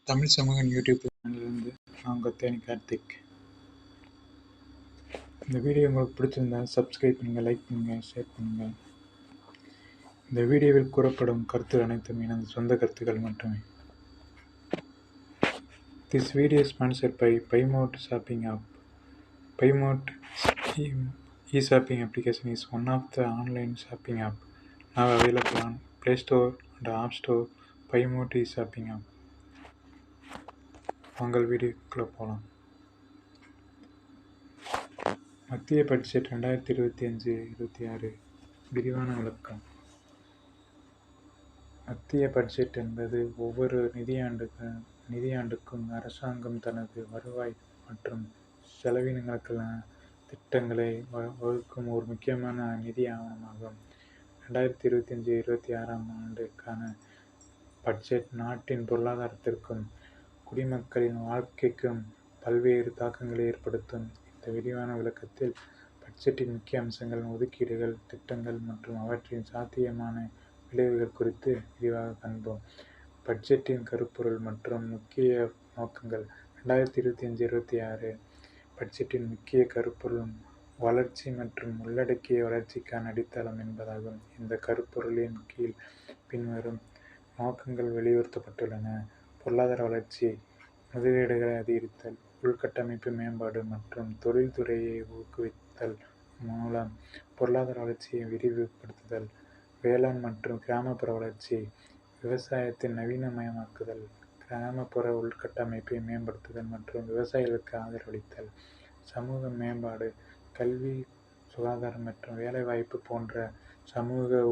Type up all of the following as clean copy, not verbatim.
தமிழ் சமூகம் யூடியூப் சேனல்லேருந்து நான் உங்கள் தேனி கார்த்திக். இந்த வீடியோ உங்களுக்கு பிடிச்சிருந்தா சப்ஸ்கிரைப் பண்ணுங்கள், லைக் பண்ணுங்கள், ஷேர் பண்ணுங்கள். இந்த வீடியோவில் கூறப்படும் கருத்துகள் அனைத்தும் எனது சொந்த கருத்துக்கள் மட்டுமே. This video is sponsored by Paymount Shopping app. Paymount e-shopping application is one of the online shopping app now available on Play Store and App Store. Paymount e-shopping app. உங்கள் வீடியோக்குள்ளே போகலாம். மத்திய பட்ஜெட் 2025-26 விரிவான விளக்கம். மத்திய பட்ஜெட் என்பது ஒவ்வொரு நிதியாண்டுக்கும் அரசாங்கம் தனது வருவாய் மற்றும் செலவினங்களுக்கான திட்டங்களை வகுக்கும் ஒரு முக்கியமான நிதி ஆவணமாகும். 2025-26 ஆண்டுக்கான பட்ஜெட் நாட்டின் பொருளாதாரத்திற்கும் குடிமக்களின் வாழ்க்கைக்கும் பல்வேறு தாக்கங்களை ஏற்படுத்தும். இந்த விரிவான விளக்கத்தில் பட்ஜெட்டின் முக்கிய அம்சங்கள், ஒதுக்கீடுகள், திட்டங்கள் மற்றும் அவற்றின் சாத்தியமான விளைவுகள் குறித்து விரிவாக காண்போம். பட்ஜெட்டின் கருப்பொருள் மற்றும் முக்கிய நோக்கங்கள். 2025-26 பட்ஜெட்டின் முக்கிய கருப்பொருள் வளர்ச்சி மற்றும் உள்ளடக்கிய வளர்ச்சிக்கான அடித்தளம் என்பதாகும். இந்த கருப்பொருளின் கீழ் பின்வரும் நோக்கங்கள் வலியுறுத்தப்பட்டுள்ளன: பொருளாதார வளர்ச்சி, முதலீடுகளை அதிகரித்தல், உள்கட்டமைப்பு மேம்பாடு மற்றும் தொழில்துறையை ஊக்குவித்தல் மூலம் பொருளாதார வளர்ச்சியை விரிவுபடுத்துதல், வேளாண் மற்றும் கிராமப்புற வளர்ச்சி, விவசாயத்தின் நவீனமயமாக்குதல், கிராமப்புற உள்கட்டமைப்பை மேம்படுத்துதல் மற்றும் விவசாயிகளுக்கு ஆதரவளித்தல், சமூக மேம்பாடு, கல்வி, சுகாதாரம் மற்றும் வேலைவாய்ப்பு போன்ற சமூக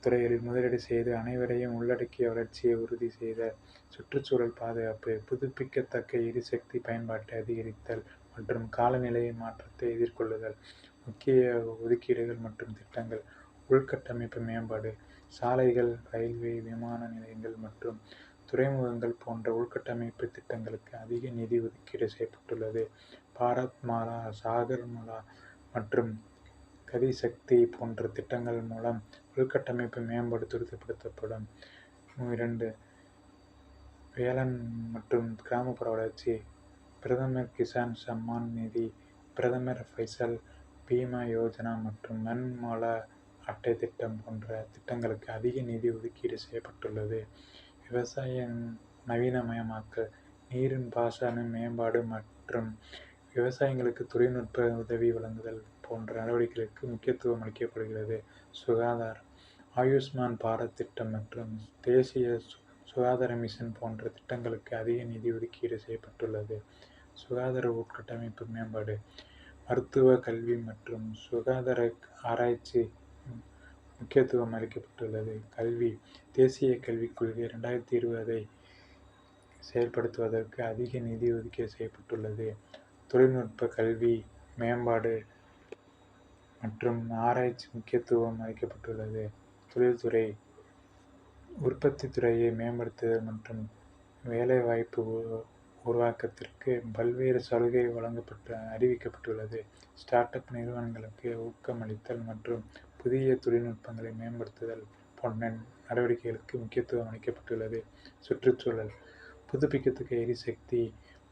துறைகளில் முதலீடு செய்து அனைவரையும் உள்ளடக்கிய வளர்ச்சியை உறுதி செய்தல், சுற்றுச்சூழல் பாதுகாப்பு, புதுப்பிக்கத்தக்க எரிசக்தி பயன்பாட்டை அதிகரித்தல் மற்றும் காலநிலை மாற்றத்தை எதிர்கொள்ளுதல். முக்கிய ஒதுக்கீடுகள் மற்றும் திட்டங்கள். உள்கட்டமைப்பு மேம்பாடு, சாலைகள், ரயில்வே, விமான நிலையங்கள் மற்றும் துறைமுகங்கள் போன்ற உள்கட்டமைப்பு திட்டங்களுக்கு அதிக நிதி ஒதுக்கீடு செய்யப்பட்டுள்ளது. பாரத் மாலா, சாகர் மாலா மற்றும் கதி சக்தி போன்ற திட்டங்கள் மூலம் உள்கட்டமைப்பு மேம்பாடு துரிதப்படுத்தப்படும். 2. வேளாண் மற்றும் கிராமப்புற வளர்ச்சி. பிரதமர் கிசான் சம்மான் நிதி, பிரதமர் ஃபசல் பீமா யோஜனா மற்றும் மண் வள அட்டை திட்டம் போன்ற திட்டங்களுக்கு அதிக நிதி ஒதுக்கீடு செய்யப்பட்டுள்ளது. விவசாய நவீனமயமாக்கல், நீரின் பாசன மேம்பாடு மற்றும் விவசாயிகளுக்கு தொழில்நுட்ப உதவி வழங்குதல் போன்ற நடவடிக்கைகளுக்கு முக்கியத்துவம் அளிக்கப்படுகிறது. சுகாதாரம், ஆயுஷ்மான் பாரத் திட்டம் மற்றும் தேசிய சுகாதார மிஷன் போன்ற திட்டங்களுக்கு அதிக நிதி ஒதுக்கீடு செய்யப்பட்டுள்ளது. சுகாதார உட்கட்டமைப்பு மேம்பாடு, மருத்துவ, கல்வி மற்றும் சுகாதார ஆராய்ச்சி முக்கியத்துவம் அளிக்கப்பட்டுள்ளது. கல்வி, தேசிய கல்விக் கொள்கை 2020 செயல்படுத்துவதற்கு அதிக நிதி ஒதுக்கீடு செய்யப்பட்டுள்ளது. தொழில்நுட்ப கல்வி மேம்பாடு மற்றும் ஆராய்ச்சி முக்கியத்துவம் அளிக்கப்பட்டுள்ளது. தொழில்துறை, உற்பத்தி துறையை மேம்படுத்துதல் மற்றும் வேலைவாய்ப்பு உருவாக்கத்திற்கு பல்வேறு சலுகைகள் அறிவிக்கப்பட்டுள்ளது. ஸ்டார்ட் அப் நிறுவனங்களுக்கு ஊக்கமளித்தல் மற்றும் புதிய தொழில்நுட்பங்களை மேம்படுத்துதல் போன்ற நடவடிக்கைகளுக்கு முக்கியத்துவம் அளிக்கப்பட்டுள்ளது. சுற்றுச்சூழல், புதுப்பிக்கத்தக்க எரிசக்தி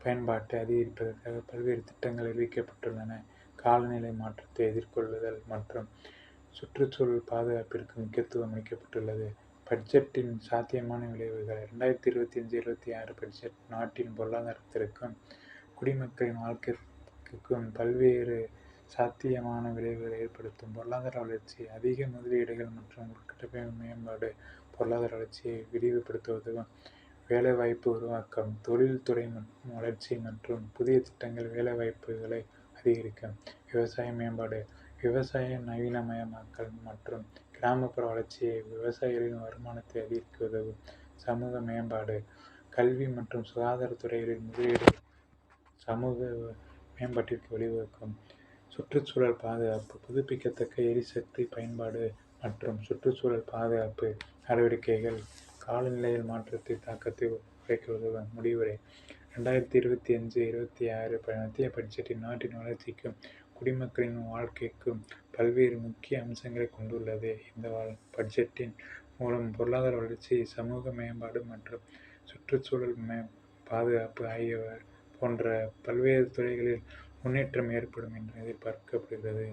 பயன்பாட்டை அதிகரிப்பதற்காக பல்வேறு திட்டங்கள் அறிவிக்கப்பட்டுள்ளன. காலநிலை மாற்றத்தை எதிர்கொள்ளுதல் மற்றும் சுற்றுச்சூழல் பாதுகாப்பிற்கு முக்கியத்துவம் அளிக்கப்பட்டுள்ளது. பட்ஜெட்டின் சாத்தியமான விளைவுகள். 2025-26 பட்ஜெட் நாட்டின் பொருளாதாரத்திற்கும் குடிமக்களின் வாழ்க்கைக்கும் பல்வேறு சாத்தியமான விளைவுகளை ஏற்படுத்தும். பொருளாதார வளர்ச்சி, அதிக முதலீடுகள் மற்றும் உள்கட்டமைப்பு மேம்பாடு பொருளாதார வளர்ச்சியை விரிவுபடுத்துவதும், வேலைவாய்ப்பு உருவாக்கம், தொழில்துறை வளர்ச்சி மற்றும் புதிய திட்டங்கள் வேலைவாய்ப்புகளை அதிகரிக்கும். விவசாய மேம்பாடு, விவசாய நவீனமயமாக்கல் மற்றும் கிராமப்புற வளர்ச்சியை விவசாயிகளின் வருமானத்தை அதிகரிக்க உதவும். சமூக மேம்பாடு, கல்வி மற்றும் சுகாதாரத்துறைகளில் முதலீடு சமூக மேம்பாட்டிற்கு வழிவகுக்கும். சுற்றுச்சூழல் பாதுகாப்பு, புதுப்பிக்கத்தக்க எரிசக்தி பயன்பாடு மற்றும் சுற்றுச்சூழல் பாதுகாப்பு நடவடிக்கைகள் காலநிலையில் மாற்றத்தை தாக்கத்தை குறைக்க உதவும். முடிவுரை. 2025-26 மத்திய பட்ஜெட்டின் நாட்டின் வளர்ச்சிக்கும் குடிமக்களின் வாழ்க்கைக்கும் பல்வேறு முக்கிய அம்சங்களை கொண்டுள்ளது. இந்த பட்ஜெட்டின் மூலம் பொருளாதார வளர்ச்சி, சமூக மேம்பாடு மற்றும் சுற்றுச்சூழல் பாதுகாப்பு ஆகியவை போன்ற பல்வேறு துறைகளில் முன்னேற்றம் ஏற்படும் என்று எதிர்பார்க்கப்படுகிறது.